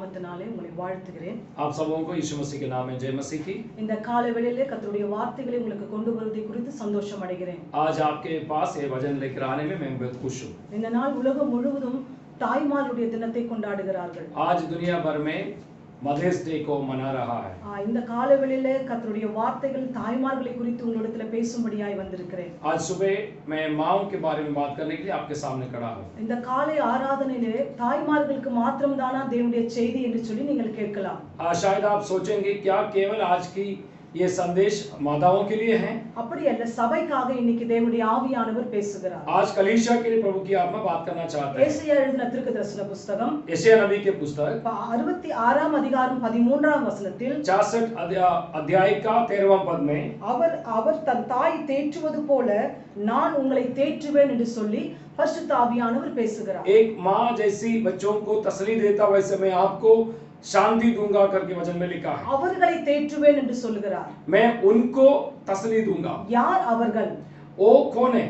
நாமத்தினாலே உங்களை வாழ்த்துகிறேன். आप सबों को यीशु मसीह के नाम में जय मसीह की। இந்த காலை வேளையிலே கர்த்தருடைய வார்த்தைகளை உங்களுக்கு கொண்டு வருவதை குறித்து சந்தோஷம் அடைகிறேன். आज आपके पास ये वचन लेकर आने में मैं बहुत खुश हूँ। இந்த நாள் உலகம் முழுவதும் தாய்மார்களுடைய தினத்தை கொண்டாடுகிறார்கள். आज दुनिया भर में मदर्स डे को मना रहा है। இந்த காலை வேளையிலே கர்த்தருடைய வார்த்தைகள் தாய்மார்களை குறித்து உங்களிடத்துல பேசும்படியாய் வந்திருக்கிறேன். आज सुबह मैं माँओं के बारे में बात करने के लिए आपके सामने खड़ा हूँ। இந்த காலை ஆராதனையிலே தாய்மார்களுக்கு மாத்திரம்தானா தேவனுடைய செய்தி என்று சொல்லி நீங்கள் கேட்கலாம். शायद आप सोचेंगे क्या केवल आज की ये संदेश माताओं के लिए है? அப்படி அல்ல, சபைக்காக இன்னைக்கு தேவனுடைய ஆவியானவர் பேசுகிறார். आज कलीसिया के लिए प्रभु की आत्मा बात करना चाहते हैं। ஏசாயா எழுதின தீர்க்கதரிசன புத்தகம் यशायाह नबी के पुस्तक 66ஆம் அதிகாரம் 13ஆம் வசனத்தில் 66 अध्याय का 13वां पद में அவர் தன் தாய் தேற்றுவது போல நான் உங்களை தேற்றுவேன் என்று சொல்லி பரிசுத்த ஆவியானவர் பேசுகிறார். एक माँ जैसी बच्चों को तसल्ली देता वैसे मैं आपको शांति दूंगा करके वचन में लिखा है। அவர்களை தேற்றுவேன் என்று சொல்கிறார். मैं उनको तसल्ली दूंगा। யார் அவர்கள்? वो कौन है?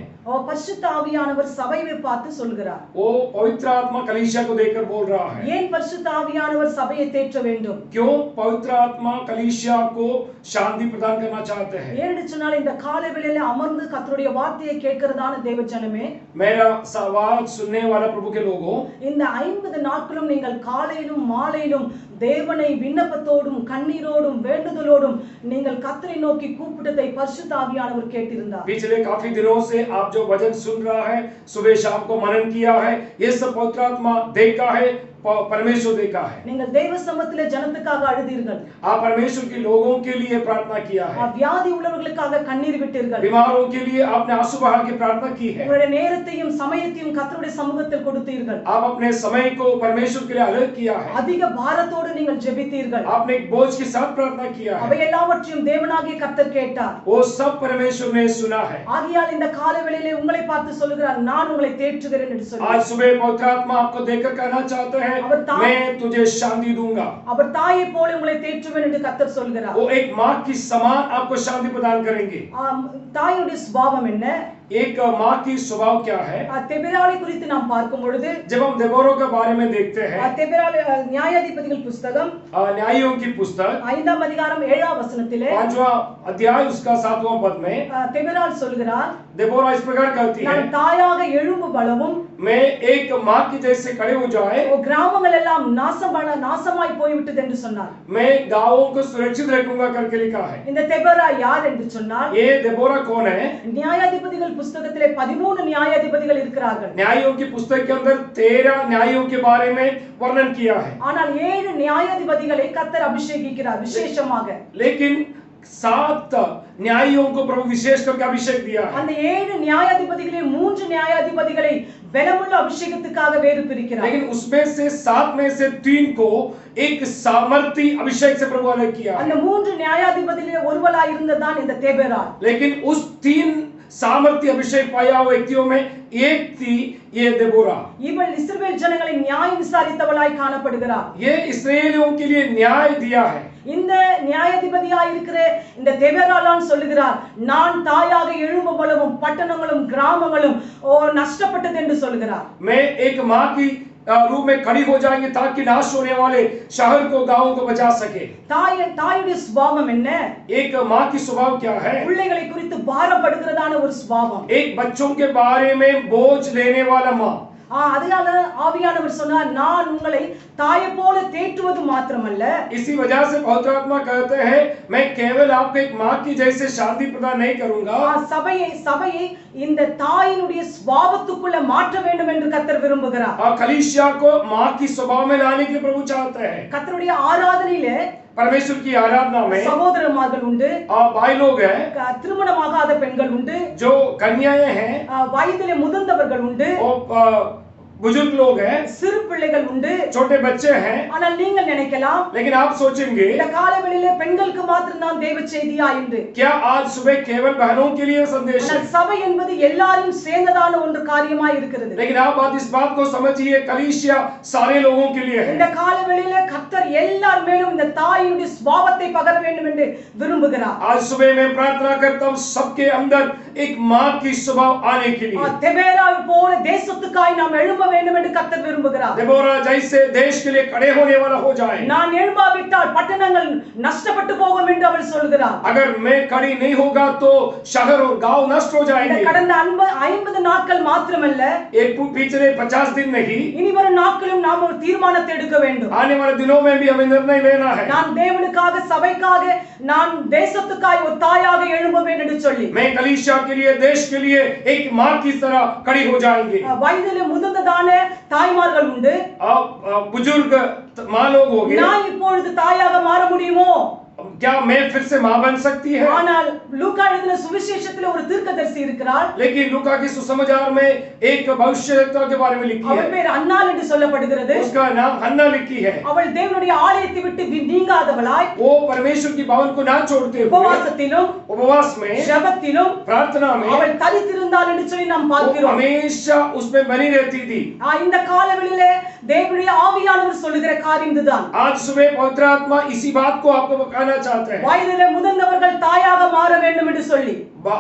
பரிசுத்த ஆவியானவர் சபையை பார்த்து சொல்கிறார். वो पवित्र आत्मा कलीसिया को देखकर बोल रहा है। ஏன் பரிசுத்த ஆவியானவர் சபையை தேற்ற வேண்டும்? क्यों पवित्र आत्मा कलीसिया को शांति प्रदान करना चाहते हैं? ஏன்னு சொன்னால் இந்த காலை வேளையிலே அமர்ந்து கர்த்தருடைய வார்த்தையை கேட்கிறதான தேவஜனமே, मेरा सवाल सुनने वाला प्रभु के लोगों, இந்த 50 நாட்களும் நீங்கள் காலையிலும் மாலையிலும் தேவனை விண்ணப்பத்தோடும் கண்ணீரோடும் வேண்டுதலோடும் நீங்கள் கர்த்தரை நோக்கி கூப்பிட்டதை பரிசுத்த ஆவியானவர் கேட்டிருந்தார். पिछले काफी दिनों से आप जो वचन सुन रहा है, सुबह शाम को मनन किया है, ये सब पवित्र आत्मा देखा है, परमेश्वर देखा है। நீங்கள் தேவ சமூகத்திலே ஜனத்துக்காக அழுதீர்கள். आप परमेश्वर के लोगों के लिए प्रार्थना किया है। வியாதி உள்ளவர்களுக்காக கண்ணீர் விட்டீர்கள். बीमारों के लिए आपने आंसू बहा के प्रार्थना की है। உங்களுடைய நேரத்தையும் சமயத்தையும் கர்த்தருடைய சமூகத்தில் கொடுத்தீர்கள். आप अपने समय को परमेश्वर के लिए अलग किया है। அதிக பாரத்தோடு நீங்கள் ஜெபித்தீர்கள். आपने एक बोझ के साथ प्रार्थना किया है। அவை எல்லாவற்றையும் தேவனாகிய கர்த்தர் கேட்டார். वो सब परमेश्वर ने सुना है। ஆகையால் இந்த காலை வேளையிலே உங்களை பார்த்து சொல்கிறார், நான் உங்களை தேற்றுகிறேன் என்று சொல்லி. आज सुबह पवित्र आत्मा आपको देखकर कहना चाहते हैं, मैं तुझे शांति दूंगा। அவர் தாயை போல உங்களை தேற்றுவேன் என்று கர்த்தர் சொல்கிறார். वो एक माँ की समान आपको शांति प्रदान करेंगे। தாயுடைய சுபாவம் என்ன? एक माँ की स्वभाव क्या है? தெபொராளை குறித்து நாம் பார்க்கும் பொழுது, जब हम देबोरा के बारे में देखते हैं, தெபொராள் நியாயாதிபதிகள் புத்தகம் न्यायों की पुस्तक 5ஆம் அதிகாரம் 7ஆம் வசனத்திலே 5वां अध्याय उसका 7वां पद में தெபொராள் சொல்கிறார், देबोरा इस प्रकार कहती है, நான் தாயாக எழும்பு பலவும் मैं एक माँ की जैसे खड़े हो जाए, கிராமங்கள் எல்லாம் நாசமாய் போய்விட்டது என்று சொன்னார். मैं गांवों को सुरक्षित रखूंगा करके लिखा है। இந்த தெபொரா யார் என்று சொன்னால், ये देबोरा कौन है? நியாயாதிபதிகள் புத்தகத்திலே 13 நியாயாதிபதிகள் இருக்கிறார்கள். न्यायों की पुस्तक के अंदर 13 न्यायों के बारे में वर्णन किया है। ஆனால் 7 நியாயாதிபதிகளை கர்த்தர் அபிஷேகிக்கிறார் விசேஷமாக. लेकिन 7 न्यायों को प्रभु विशेष करके अभिषेक दिया है। அந்த 7 நியாயாதிபதிகளே 3 நியாயாதிபதிகளை பலமுள்ள அபிஷேகத்துக்காக வேறு பிரிக்கிறார். लेकिन उसमें से 7 में से 3 को एक सामर्थी अभिषेक से प्रभु अलग किया है। அந்த 3 நியாயாதிபதிகளே ஒருவராய் இருந்ததான் இந்த தெபொராள். लेकिन उस 3 सामर्थी अभिषेक पाया हुआ व्यक्तियों में एक थी ये देबोरा। இவள் இஸ்ரவேல் ஜனங்களை நியாயம் விசாரித்தவளாய் காணப்படுகிறார். ये इस्राएलियों के लिए न्याय दिया है। இந்த நியாயாதிபதியாய் இருக்கிற இந்த தெபொராளான் சொல்லுகிறார், நான் தாயாக எழும்பு பலவும் பட்டணங்களும் கிராமங்களும் நஷ்டப்பட்டது என்று சொல்கிறார். मैं एक माँ की रूप में खड़ी हो जाएंगे ताकि नाश होने वाले शहर को गांव को बचा सके। தாயுடைய சுபாவம் என்ன? एक माँ की स्वभाव क्या है? பிள்ளைகளை குறித்து பாரப்படுகிறதான ஒரு சுபாவம். एक बच्चों के बारे में बोझ लेने वाला माँ। அதனால ஆவியானவர் சொன்னார், நான் உங்களை தாயை போல தேற்றுவது மாத்திரமல்ல, इसी वजह से पवित्र आत्मा कहते हैं, मैं केवल आपको एक माँ की जैसे शांति प्रदान नहीं करूंगा। சபையை இந்த தாயினுடைய சுபாவத்துக்குள்ள மாற்ற வேண்டும் என்று கர்த்தர் விரும்புகிறார். कलीसिया को माँ की स्वभाव में लाने के प्रभु चाहते हैं। கர்த்தருடைய ஆராதனையிலே परमेश्वर की आराधना में சகோதரமார்கள் உண்டு, भाई लोग हैं, திருமணமாகாத பெண்கள் உண்டு, जो कन्याएं हैं, வயதிலே முதிர்ந்தவர்கள் உண்டு, बुजुर्ग लोग हैं, சிறு பிள்ளைகள் உண்டு, छोटे बच्चे हैं। ஆனால் நீங்கள் நினைக்கலாம், लेकिन आप सोचेंगे இந்த காலைவெளியிலே பெண்களுக்கு மாத்திரம் தான் தேவ செய்தியா என்று. क्या आज सुबह केवल बहनों के लिए संदेश है? சபை என்பது எல்லாரையும் சேர்ந்ததான ஒன்று காரியமாய் இருக்கிறது. लेकिन आप इस बात को समझिए, कलीसिया सारे लोगों के लिए है। இந்த காலைவெளியிலே கர்த்தர் எல்லார் மேலும் இந்த தாயினுடைய சுபாவத்தை பகர வேண்டும் என்று விரும்புகிறார். आज सुबह मैं प्रार्थना करता हूँ सबके अंदर एक माँ की स्वभाव आने के लिए। தெபொராள் போல தேசத்துக்காய் நாம் எழும்ப வேண்டும் என்று கர்த்தர் விரும்புகிறார். देबोरा जैसे देश के लिए खड़े होने वाला हो जाए. நான் எழும்பாவிட்டால் பட்டணங்கள் நஷ்டப்பட்டு போகும் என்று அவர் சொல்கிறார். अगर मैं खड़ी नहीं होगा तो शहर और गांव नष्ट हो जाएंगे. கடந்த 50 நாட்கள் மாத்திரமல்ல, एक पिछले 50 दिन नहीं, இனி வரும் நாட்களும் நாம் ஒரு தீர்மானத்தை எடுக்க வேண்டும். आने वाले दिनों में भी हमें निर्णय लेना है. நான் தேவனுக்காக, சபைக்காக, நான் தேசத்துக்காக ஒரு தாயாக எழும்புவேன் என்று சொல்லி, मैं कलीसिया के लिए, देश के लिए एक मां की तरह खड़ी हो जाएंगे. வயதிலே முதிர்ந்ததான தாய்மார்கள் உண்டு. बुजुर्ग मां लोग हो गए. நான் இப்பொழுது தாயாக மாற முடியுமோ? क्या मैं फिर से मां बन सकती है? ஆனால் லூக்கா எழுதின சுவிசேஷத்திலே ஒரு தீர்க்கதரிசி இருக்கிறார். लेकिन लूका की सुसमाचार में एक भविष्यवक्ता के बारे में लिखी है. அவள் பேர் அன்னாள் என்று சொல்லப்படுகிறது. उसका नाम हन्ना लिखी है. அவள் தேவனுடைய ஆலயத்தை விட்டு நீங்காதவளாய், वो परमेश्वर की भवन को ना छोड़ते हुए உபவாசத்திலும் उपवास में, ஜெபத்திலும், प्रार्थना में அவள் தரித்திருந்தாள் என்று சொல்லி நாம் பார்க்கிறோம். हमेशा उसमें बनी रहती थी. இந்த காலவெளியிலே தேவனுடைய ஆவியானவர் சொல்லுகிற காரியம் இதுதான். आज सुबह पवित्र आत्मा इसी बात को आपको बताना चाहते हैं. வயதிலே முதிர்ந்தவர்கள் தாயாக மாற வேண்டும் என்று சொல்லி,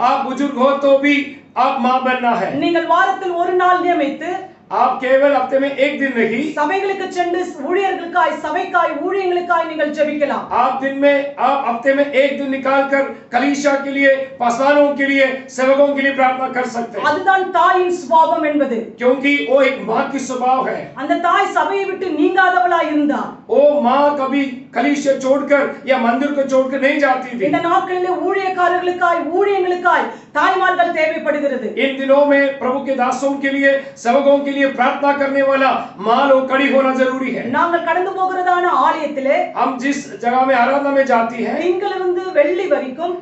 आप बुजुर्ग हो तो भी आप मां बनना है. நீங்கள் வாரத்தில் ஒரு நாள் நியமித்து आप केवल हफ्ते में एक दिन नहीं, சபைகளுக்கு சென்று ஊழியர்களுக்காய், சபைக்காய், ஊழியங்களுக்காய் நீங்கள் ஜெபிக்கலாம். आप दिन में, आप हफ्ते में एक दिन निकालकर कलीसिया के लिए, पासवानों के लिए, सेवकों के लिए प्रार्थना कर सकते हैं. அதுதான் தாயின் சுபாவம் என்பது. क्योंकि वो एक मां की स्वभाव है. அந்த தாய் சபையை விட்டு நீங்காதவளாய் இருந்தார். वो मां कभी कलीसिया छोड़कर या मंदिर को छोड़कर नहीं जाती थी. இந்த நாட்களிலே ஊழியக்காரர்களுக்காய், ஊழியங்களுக்காய் தாய்மார்கள் தேவைப்படுகிறது. इन दिनों में प्रभु के दासों के लिए, सेवकों के लिए प्रार्थना करने वाला मां लोग खड़ी होना जरूरी है. நாங்கள் கடந்து போகிறதான ஆலயத்திலே हम जिस जगह में आराधना में जाती है, திங்களிலிருந்து வெள்ளி வரைக்கும்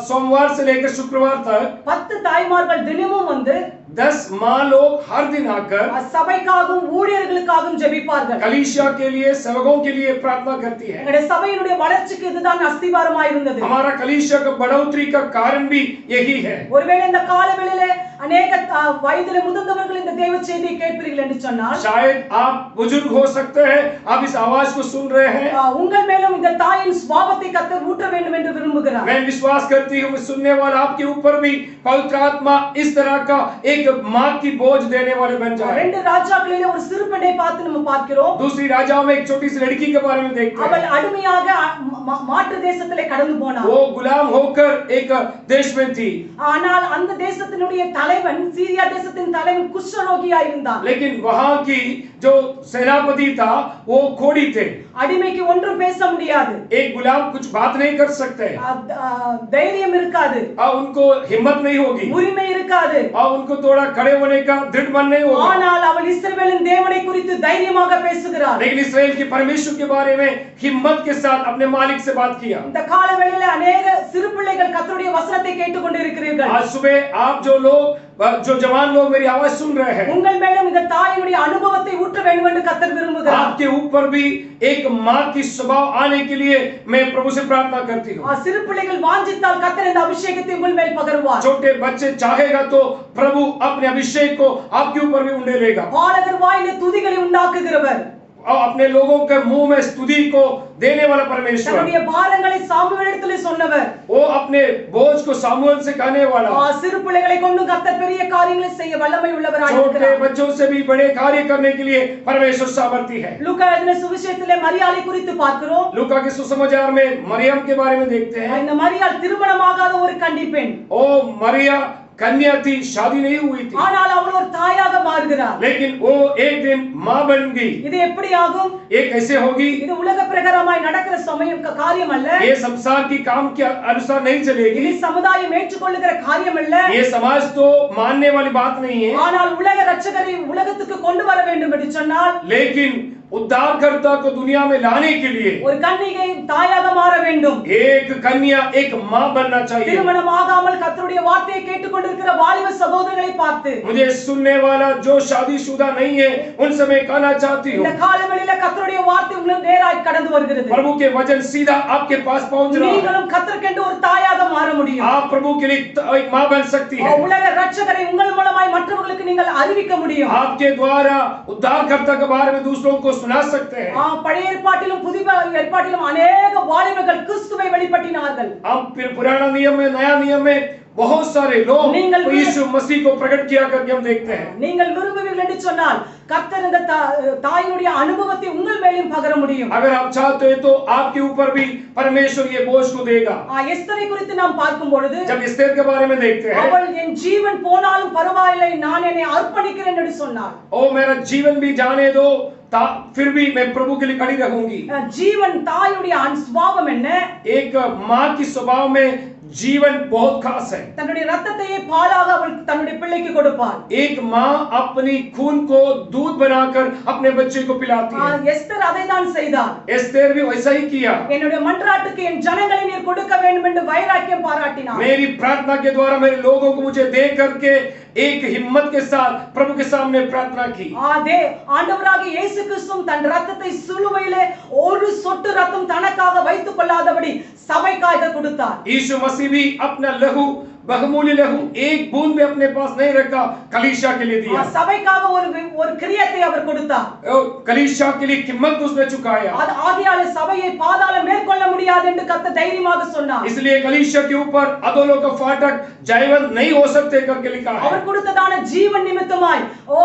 सोमवार से लेकर शुक्रवार तक 10 தாய்மார்கள் தினமும் வந்து 10 मां लोग हर दिन आकर சபைக்காகவும் ஊழியர்களுக்காகவும் ஜெபிப்பார்கள். कलीसिया के लिए, सेवकों के लिए प्रार्थना करती है. எங்களுடைய சபையினுடைய வளர்ச்சிக்கு இதுதான் அஸ்திவாரமாய் இருந்தது. हमारा कलीसिया का बढ़ोतरी का कारण भी यही है. ஒருவேளை இந்த காலவெளியிலே अनेक வயதிலே முதிர்ந்தவர்கள் இந்த தேவ செய்தியை கேட்பீர்கள் என்று சொன்னால், शायद आप बुजुर्ग हो सकते हैं, आप इस आवाज को सुन रहे हैं. உங்கள் மேலும் இந்த தாயின் சுபாவத்தை கர்த்தர் ஊற்ற வேண்டும் என்று விரும்புகிறார். मैं विश्वास करती हूँ सुनने वाला आपके ऊपर भी पवित्र आत्मा इस तरह का एक मां की बोझ देने वाले बन जाए. ரெண்டு ராஜாக்களிலே ஒரு சிறு பெண்ணை பார்த்து நம்ம பார்க்கிறோம். दूसरी राजाओं में एक छोटी सी लड़की के बारे में देखते हैं. அவள் அடிமையாக மாற்று தேசத்திலே கடந்து போனாள். वो गुलाम होकर एक देश में थी. ஆனால் அந்த தேசத்தினுடைய தலைவன், सीरिया தேசத்தின் தலைவன் குஷ்டரோகியாய் இருந்தான். लेकिन वहां की जो सेनापति था वो खोड़ी थे. அடிமைக்கு ஒன்றும் பேச முடியாது. एक गुलाम कुछ बात नहीं कर सकते. தைரியம் இருக்காது. उनको हिम्मत नहीं होगी. உரிமை இருக்காது. उनको थोड़ा खड़े होने का दृढ़ मन नहीं होगा. ஆனால் அவள் இஸ்ரவேலின் தேவனை குறித்து தைரியமாக பேசுகிறாள். लेकिन इस्राएल के परमेश्वर के बारे में हिम्मत के साथ अपने मालिक से बात किया. இந்த காலவேளையிலே अनेक சிறு பிள்ளைகள் கர்த்தருடைய வசனத்தை கேட்டுக்கொண்டிருக்கிறீர்கள். आज सुबह आप जो लोग, जो जवान लोग मेरी आवाज सुन रहे हैं, உங்கள் மேலும் இந்த தாயினுடைய அனுபவத்தை ஊற்ற வேண்டும் என்று கர்த்தர் விரும்புகிறார். आपके ऊपर भी एक मां की स्वभाव आने के लिए मैं प्रभु से प्रार्थना करती हूँ. சிறு பிள்ளைகள் வாஞ்சித்தால் கர்த்தர் இந்த அபிஷேகத்தை உங்கள் மேல் பகருவார். छोटे बच्चे चाहेगा तो प्रभु अपने अभिषेक को आपके ऊपर भी उंडेलेगा. பாலகர் வாயிலே துதிகளை உண்டாக்குகிறவர், और अपने लोगों के मुंह में स्तुति को देने वाला परमेश्वर, தன்னுடைய பாரங்களை சாமுவேலிடத்திலே சொன்னவர், वो अपने बोझ को सामुएल से कहने वाला, சிறு பிள்ளைகளை கொண்டு கர்த்தர் பெரிய காரியங்களை செய்ய வல்லமை உள்ளவராய் छोटे இருக்கிறார். बच्चों से भी बड़े कार्य करने के लिए परमेश्वर सामर्थी है. லூக்கா எழுதின சுவிசேஷத்திலே மரியாளை குறித்து பார்க்கிறோம். लूका के सुसमाचार में मरियम के बारे में देखते हैं. இந்த மரியாள் திருமணமாகாத ஒரு கன்னிப்பெண். ओ मरिया कन्या थी, शादी नहीं हुई थी, ஆனால் அவள் ஒரு தாயாக மாறுகிறார். लेकिन वो एक दिन मां बन गई. இது எப்படி ஆகும்? ये कैसे होगी? இது உலக பிரகாரமாய் நடக்கிற காரியம் அல்ல. ये संसार की काम के अनुसार नहीं இது चलेगी. சமுதாயம் ஏற்றுக்கொள்ளுகிற காரியம் அல்ல. ये समाज तो मानने वाली बात नहीं है. ஆனால் உலக ரட்சகரை உலகத்துக்கு கொண்டு வர வேண்டும் என்று சொன்னால், लेकिन उद्धारकर्ता को दुनिया में लाने के लिए ஒரு கன்னிகை தாயாக மாற வேண்டும். एक कन्या, एक मां बनना चाहिए. திருமணமாகாமல் கர்த்தருடைய வார்த்தையை கேட்டுக்கொண்டிருக்கிற வாலிப சகோதரர்களை பார்த்து, मुझे सुनने वाला जो शादीशुदा नहीं है उनसे मैं कहना चाहती हूँ, இந்த காலவெளியில கர்த்தருடைய வார்த்தை உங்களுக்கு நேராய் கடந்து வருகிறது. प्रभु के वचन सीधा आपके पास पहुंच रहा है. நீங்களும் கர்த்தருக்கென்று ஒரு தாயாக மாற முடியும். आप प्रभु के लिए एक मां बन सकती है. உலக ரட்சகரை உங்கள் மூலமாய் மற்றவர்களுக்கு நீங்கள் அறிவிக்க முடியும். आपके द्वारा उद्धारकर्ता के बारे में दूसरों को सुना सकते हैं. பழைய ஏற்பாட்டிலும் புதிய ஏற்பாட்டிலும் अनेक வாலிபர்கள் கிறிஸ்துவை வெளிப்படுத்தினார்கள். हम पुराना नियम में, नया नियम में बहुत सारे लोग நீங்கள் यीशु मसीह को प्रकट किया करके हम देखते हैं। நீங்கள் விரும்புவீர்கள் என்று சொன்னால் கர்த்தர் இந்த தாயினுடைய அனுபவத்தை உங்கள் மேலும் பகர முடியும். अगर आप चाहते हैं तो आपके ऊपर भी परमेश्वर ये बोझ को देगा। எஸ்தரை குறித்து நாம் பார்க்கும் பொழுது जब एस्तेर के बारे में देखते हैं, அவள் என் ஜீவன் போனாலும் பரவாயில்லை நான் என்னை அர்ப்பணிக்கிறேன் என்று சொன்னாள். ओ मेरा जीवन भी जाने दो फिर भी मैं प्रभु के लिए खड़ी रहूंगी। ஜீவன் தாயுடைய சுபாவம் என்ன? एक माँ की स्वभाव में जीवन बहुत खास है। தன்னுடைய ரத்தத்தையே பாலாக அவள் தன்னுடைய பிள்ளைக்கு கொடுப்பாள். एक माँ अपनी खून को दूध बनाकर अपने बच्चे को पिलाती है। எஸ்தர் அதை தான் செய்தாள். एस्तेर भी वैसा ही किया। என்னுடைய மன்றாட்டுக்கு என் ஜனங்களை நீர் கொடுக்க வேண்டும் என்று வைராக்கியம் பாராட்டினாள். मेरी प्रार्थना के द्वारा मेरे लोगों को मुझे दे करके एक हिम्मत के साथ प्रभु के सामने प्रार्थना की। அதே ஆண்டவராகிய இயேசு கிறிஸ்து தன் ரத்தத்தை சிலுவையிலே ஒரு சொட்டு ரத்தம் தனக்காக வைத்துக் கொள்ளாதபடி சபைக்காக கொடுத்தார். यीशु मसीह भी अपना लहू बहुमूल्य लहू एक बूंद भी अपने पास नहीं रखा, कलीसिया के लिए दिया। சபைக்காக ஒரு கிரியத்தை அவர் கொடுத்தார். कलीसिया के लिए कीमत उसने चुकाया। ஆகையால சபையை பாதாளம் மேற்கொள்ள முடியாது என்று கர்த்தர் தைரியமாக சொன்னார். इसलिए कलीसिया के ऊपर अधोलोक का फाटक जयवंत नहीं हो सकते करके लिखा है। அவர் கொடுத்ததான ஜீவன் நிமித்தமாய் ஓ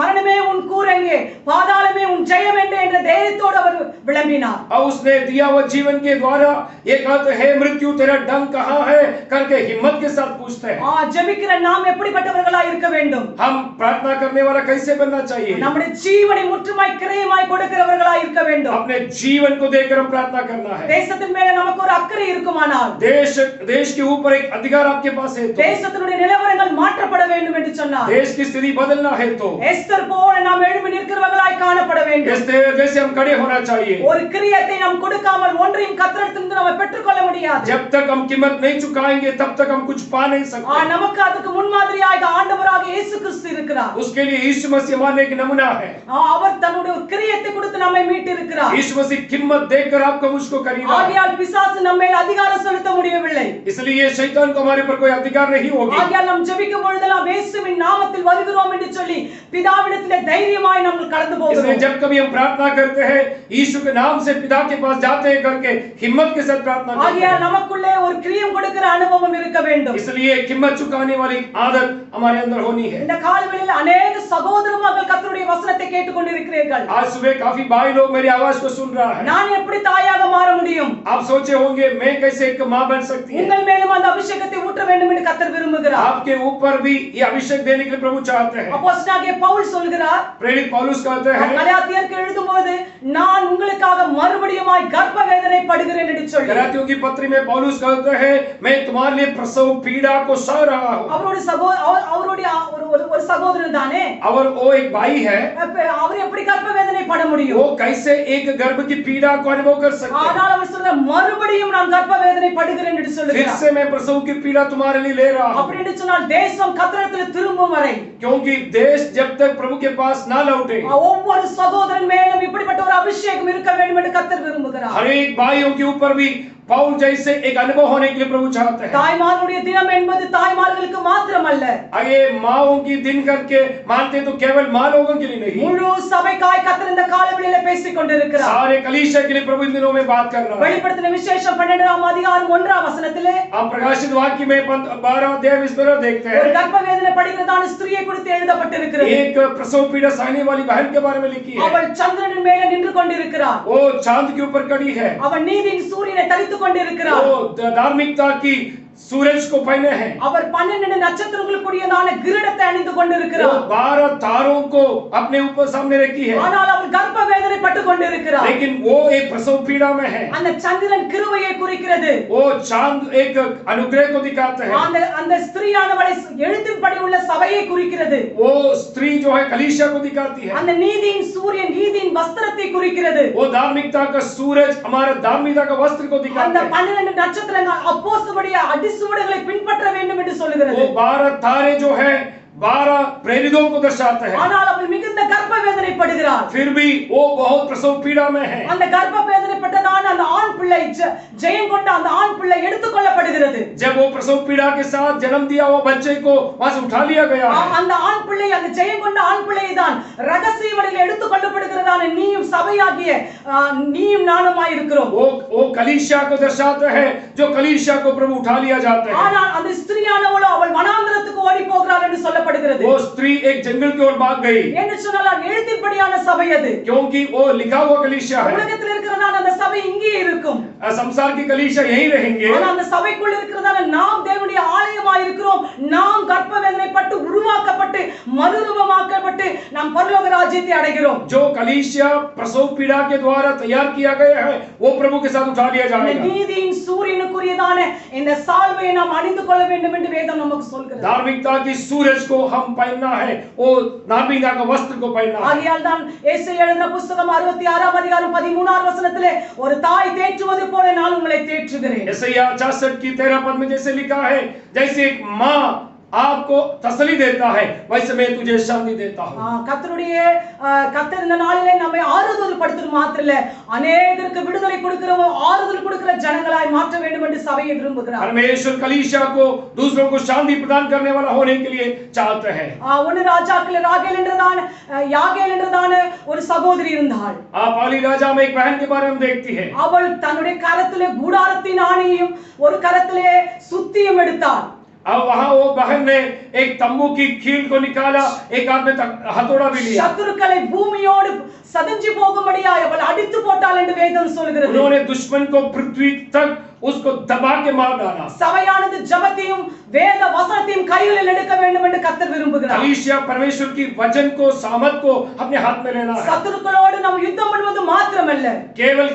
மரணமே உன் கூரங்கே பாதாளமே உன் ஜெயம் என்ற தைரியத்தோடு அவர் விளம்பினார். और उसने दिया हुआ जीवन के द्वारा ये कहते हैं मृत्यु तेरा डंक कहां है करके हिम्मत के साथ पूछते हैं। ஜெபிக்கிற நாம் எப்படிப்பட்டவர்களாய் இருக்க வேண்டும்? हम प्रार्थना करने वाला कैसे बनना चाहिए? நம்முடைய ஜீவனை முற்றுமாய் கிரயமாய் கொடுக்கிறவர்களாய் இருக்க வேண்டும். अपने जीवन को देकर हम प्रार्थना करना है। தேசத்தின் மேல நமக்கு ஒரு அக்கறை இருக்குமானால் देश के ऊपर एक अधिकार आपके पास है तो தேசத்தினுடைய நிலவரங்கள் மாற்றப்பட வேண்டும் என்று சொன்னார். देश की स्थिति बदलना है तो எஸ்தர் போல நாம் எழும்பி நிற்கிறவர்களாய் காணப்பட வேண்டும். एस्तेर जैसे हम खड़े होना चाहिए। ஒரு கிரியத்தை நாம் கொடுக்காமல் ஒன்றையும் கர்த்தரிடத்திலிருந்து நாம் பெற்றுக்கொள்ள முடியாது. जब तक हम कीमत नहीं चुकाएंगे तब तक हम कुछ पा नहीं सकते। நமக்கு அதுக்கு முன்மாதிரியாக ஆண்டவராகிய இயேசு கிறிஸ்து இருக்கிறார். उसके लिए यीशु मसीह हमारे एक नमूना है। அவர் தன்னுடைய ஒரு கிரியத்தை கொடுத்து நம்மை மீட்டு இருக்கிறார். यीशु मसीह कीमत देकर आपको मुझको खरीदा। ஆகையால் பிசாசு நம்ம மேல் அதிகாரம் செலுத்த முடியவில்லை. इसलिए शैतान को हमारे पर कोई अधिकार नहीं होगा। ஆகையால் நாம் ஜெபிக்கும் பொழுதெல்லாம் இயேசுவின் நாமத்தில் வருகிறோம் என்று சொல்லி பிதாவிடத்திலே தைரியமாய் நாம் கடந்து போகிறோம். इसलिए जब कभी हम प्रार्थना करते हैं यीशु के नाम से पिता के पास जाते हैं करके हिम्मत के साथ प्रार्थना करते हैं। ஆகையால் நமக்குள்ளே ஒரு கிரியம் கொடுக்கிற அனுபவம் இருக்க வேண்டும். इसलिए कीमत चुकाने वाली आदत हमारे अंदर होनी है। இந்த காலவெளியில் अनेक சகோதரர்கள் கர்த்தருடைய வசனத்தை கேட்டுக்கொண்டிருக்கிறீர்கள். आज सुबह काफी भाई लोग मेरी आवाज को सुन रहा है। நான் எப்படி தாயாக மாற முடியும்? आप सोचे होंगे मैं कैसे एक मां बन सकती है। உங்கள் மேலும் அந்த அபிஷேகத்தை ஊற்ற வேண்டும் என்று கர்த்தர் விரும்புகிறார். आपके ऊपर भी ये अभिषेक देने के लिए प्रभु चाहते हैं। அப்போஸ்தலனாகிய பவுல் சொல்கிறார், प्रेरित पौलुस कहते हैं கலாத்தியருக்கு எழுதும்போது நான் உங்களுக்காக மறுபடியுமாய் கர்ப்ப வேதனை படுகிறேன் என்று சொல்லி गलातियों की पत्री में पौलुस कहते हैं मैं तुम्हारे लिए प्रसव पीड़ा को सह रहा हूं। அவருடைய ஒரு சகோதரன் தானே और वो एक भाई है, அவர் எப்படி கர்ப்ப வேதனை பட முடியும்? वो कैसे एक गर्भ की पीड़ा को अनुभव कर सकते हैं। ஆனால் அவர் சொல்றார் மறுபடியும் நான் கர்ப்ப வேதனை படுகிறேன் என்று फिर சொல்கிறார். से मैं प्रसव की पीड़ा तुम्हारे लिए ले रहा हूं। அப்படி என்று சொன்னால் தேசம் கர்த்தரிடத்தில் திரும்பும் வரை क्योंकि देश जब तक प्रभु के पास ना लौटे ஒவ்வொரு சகோதரன் மேலும் இப்படிப்பட்ட ஒரு அபிஷேகம் இருக்க வேண்டும் என்று கர்த்தர் விரும்புகிறார். हर एक भाइयों के ऊपर भी पौल जैसे एक अनुभव होने के लिए प्रभु चाहते हैं। தாய்மார்களுடைய தினம் என்பது தாய்மார்களுக்கு மாத்திரமல்ல, आगे माओं की दिन करके मानते तो केवल मां लोगों के लिए नहीं, முழு சபைக்காய் கர்த்தர் இந்த காலவெளியில பேசிக் கொண்டிருக்கிறார். सारे कलीसिया के लिए प्रभु इन दिनों में बात कर रहा है। வெளிப்படுத்தின விசேஷம் 12ஆம் அதிகாரம் 1ஆம் வசனத்திலே हम प्रकाशित वाक्य में 12 अध्याय 20 देखते ஒரு हैं கர்ப்ப வேதனை படுகிறதான ஸ்திரியை குறித்து எழுதப்பட்டிருக்கிறது. एक प्रसव पीड़ा सहने वाली बहन के बारे में लिखी है। அவள் சந்திரனின் மேலே நின்று கொண்டிருக்கிறாள். वो चांद के ऊपर खड़ी है। அவள் நீதியின் சூரியனை தரித்துக் கொண்டிருக்கிறாள். वो धार्मिकता की सूरज को पहने हैं। அவர் 12 நட்சத்திரங்களுக்குரியதான கிரீடத்தை அணிந்து वो கொண்டிருக்கிறார். 12 तारों को अपने ऊपर सामने रखी है। ஆனால் அவள் கர்ப்ப வேதனை பட்டுக் கொண்டிருக்கிறார். लेकिन वो एक प्रसव पीड़ा में है। அந்த சந்திரன் கிருபையை குறிக்கிறது. वो चांद एक अनुग्रह को दिखाते हैं। அந்த ஸ்திரீயானவளை எழுத்தின்படி உள்ள சபையை குறிக்கிறது. वो स्त्री जो है कलीसिया को दिखाती है। அந்த நீதியின் சூரியன் நீதியின் வஸ்திரத்தை குறிக்கிறது. वो धार्मिकता का सूरज हमारा धार्मिकता का वस्त्र को அந்த दिखाता है। 12 நட்சத்திரங்கள் அப்போஸ்தலருடைய அடிசுவடுகளை பின்பற்ற வேண்டும் என்று சொல்கிறது. वो 12 तारे जो है 12 प्रेरितों को दर्शाते हैं। ஆனால் அவள் மிகுந்த கர்ப்ப வேதனைப்படுகிறாள். फिर भी वो बहुत प्रसव पीड़ा में है। அந்த கர்ப்ப வேதனைப்பட்டதான அந்த ஆண் பிள்ளை ஜெயம் கொண்ட அந்த ஆண் பிள்ளை எடுத்துக்கொள்ளப்படுகிறது. जब वो प्रसव पीड़ा के साथ जन्म दिया वो बच्चे को वहां से उठा लिया गया है। அந்த ஆண் பிள்ளை அந்த ஜெயம் கொண்ட ஆண் பிள்ளை தான் ரகசிய வழியில் எடுத்துக்கொள்ளப்படுகிறதான நீயும் சபையாகிய நீயும் நானுமாய் இருக்கிறோம். वो कलीसिया को दर्शाता है जो कलीसिया को प्रभु उठा लिया जाता है। ஆனால் அந்த ஸ்திரியானவளோ அவள் வனாந்தரத்துக்கு ஓடி போகிறாள் என்று சொல்லப்படுகிறது. वो स्त्री एक जंगल की ओर भाग गई என்று சொன்னால் எழுத்தின்படியான சபை அது. क्योंकि वो लिखा हुआ कलीसिया है। உலகத்தில் இருக்கிறதான அந்த சபை இங்கே இருக்கும். संसार की कलीसिया यहीं रहेंगे। ஆனால் அந்த சபைக்குள்ள இருக்கிறதான நாம் தேவனுடைய ஆலயமாய் இருக்கிறோம். நாம் கர்ப்ப வேதனைப்பட்டு உருவாக்கப்பட்டு மறுரூபமாக்கப்பட்டு நாம் பரலோக ராஜ்யத்தை அடைகிறோம். जो कलीसिया प्रसव पीड़ा के द्वारा तैयार किया गया है वो प्रभु के साथ उठा लिया जाएगा। நீதியின் சூரியனுக்குரியதான இந்த சால்வையை நாம் அணிந்து கொள்ள வேண்டும் என்று வேதம் நமக்கு சொல்கிறது. धार्मिकता की सूरज को हम पहनना है, वो धार्मिकता का वस्त्र को पहनना है। ஆகையால் தான் ஏசாயா எழுதின புத்தகம் 66 அதிகாரம் 13 வசனத்திலே ஒரு தாய் தேற்றுவது போல நான் உங்களை தேற்றுகிறேன். यशायाह 66 की 13 पद में जैसे लिखा है, जैसे एक माँ आपको तसल्ली देता है वैसे मैं तुझे शांति देता हूं। கர்த்தர் இந்த நாளிலே நம்மை ஆறுதல் படுத்துறது மாத்திரம் இல்ல, अनेகருக்கு விடுதலை கொடுக்கிற ஆறுதல் கொடுக்கிற ஜனங்களாய் மாற்ற வேண்டும் என்று சபையை விரும்புகிறார். परमेश्वर कलीसिया को दूसरों को शांति प्रदान करने वाला होने के लिए चाहते हैं। ஒன்னு ராஜாக்கள் யாகேல் என்றதான ஒரு சகோதரி இருந்தாள். पाली राजा में एक बहन के बारे में देखती है। அவள் தன்னுடைய கரத்திலே கூடாரத்தின் ஆணியையும் ஒரு கரத்திலே சுத்தியும் எடுத்தாள். अब वहां वो बहन ने एक तंबू की कील को निकाला, एक हाथ में हथौड़ा भी लिया। சத்துருக்களை பூமியோடு சதஞ்சு போகும்படியாய் அவள் அடித்து போட்டாள் என்று வேதம் சொல்கிறது. उन्होंने दुश्मन को पृथ्वी तक उसको दबा के मार डाला। சபையானது ஜெபத்தையும் வேத வசனத்தையும் கைகளில் எடுக்க வேண்டும் என்று கர்த்தர் விரும்புகிறார். कलीसिया परमेश्वर की वचन को सामर्थ को अपने हाथ में लेना है। சத்துருக்களோடு நாம் யுத்தம் பண்ணுவது மாத்திரமல்ல, केवल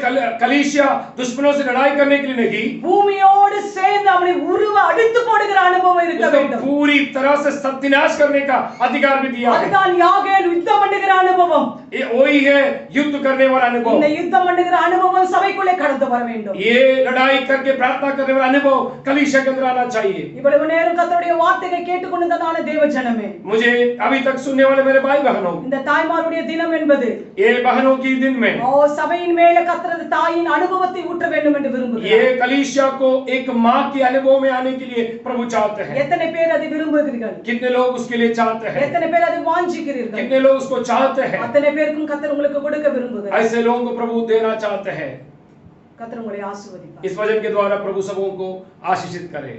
कलीसिया दुश्मनों से लड़ाई करने के लिए नहीं, பூமியோடு சேர்ந்து அவனை உருவ அடித்து போடுகிற அனுபவம் இருக்க வேண்டும். पूरी तरह से सत्यानाश करने का अधिकार भी दिया है। அதுதான் யாகேல் யுத்தம் பண்ணுகிற அனுபவம். ये वही है युद्ध करने वाला अनुभव। இந்த யுத்தம் பண்ணுகிற அனுபவம் சபைக்குள்ளே கடந்து வர வேண்டும். ये लड़ाई करके प्रार्थना करने वाला अनुभव कलीसिया के अंदर आना चाहिए। இவ்வளவு நேரம் கர்த்தருடைய வார்த்தையை கேட்டுக்கொண்டதான தேவ ஜனமே, मुझे अभी तक सुनने वाले मेरे भाई बहनों, இந்த தாய்மாருடைய தினம் என்பது ये बहनों की दिन में சபையின் மேல கர்த்தரது தாயின் அனுபவத்தை ஊற்ற வேண்டும் என்று விரும்புகிறார். ये कलीसिया को एक माँ के अनुभव में आने के लिए प्रभु चाहते हैं। எத்தனை பேர் அதை விரும்புகிறீர்கள்? कितने लोग उसके लिए चाहते हैं? எத்தனை பேர் அதை வாஞ்சிக்கிறீர்கள்? कितने लोग उसको चाहते हैं? அத்தனை பேருக்கும் கர்த்தர் உங்களுக்கு கொடுக்க விரும்புகிறார். ऐसे लोगों को प्रभु देना चाहते हैं। கர்த்தர் உங்களை ஆசீர்வதிப்பார். इस वचन के द्वारा प्रभु सबों को आशीषित करे।